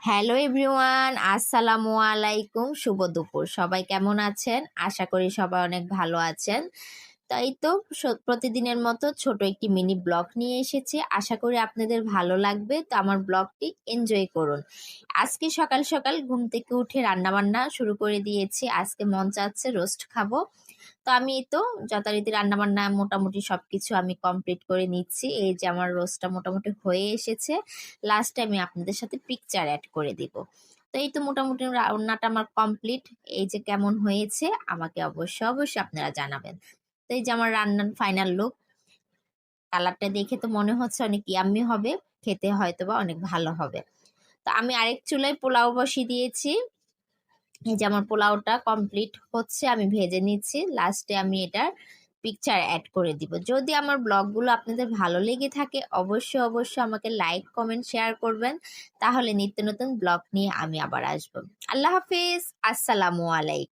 Hello everyone, আসসালামু আলাইকুম। শুভ দুপুর। সবাই কেমন আছেন? আশা করি সবাই অনেক ভালো আছেন। তাই তো প্রতিদিনের মতো ছোট একটি মিনি ব্লগ নিয়ে এসেছি। আশা করি আপনাদের ভালো লাগবে। তো আমার ব্লগটি এনজয় করুন। আজকে সকাল সকাল ঘুম থেকে উঠে রান্নাবান্না শুরু করে দিয়েছি। আজকে মন চাচ্ছে রোস্ট খাবো। তো আমি এই তো যথারীতি রান্নাবান্না মোটামুটি সবকিছু আমি কমপ্লিট করে নিচ্ছি। এই যে আমার রোস্টটা মোটামুটি হয়ে এসেছে। লাস্টে আমি আপনাদের সাথে পিকচার অ্যাড করে দিব। তো এই তো মোটামুটি রান্নাটা আমার কমপ্লিট। এই যে কেমন হয়েছে আমাকে অবশ্যই আপনারা জানাবেন। তো এই যে আমার রান্নার ফাইনাল লুক। কালারটা দেখে তো মনে হচ্ছে অনেক ইয়াম্মি হবে, খেতে হয়তো বা অনেক ভালো হবে। তো আমি আরেক চুলায় পোলাও বসিয়ে দিয়েছি। এই যে আমার পোলাওটা কমপ্লিট হচ্ছে, আমি ভেজে নিচ্ছি। লাস্টে আমি এটার পিকচার অ্যাড করে দিব। যদি আমার ব্লগগুলো আপনাদের ভালো লেগে থাকে অবশ্যই আমাকে লাইক কমেন্ট শেয়ার করবেন। তাহলে নিত্য নতুন ব্লগ নিয়ে আমি আবার আসবো। আল্লাহ হাফিজ, আসসালামু আলাইকুম।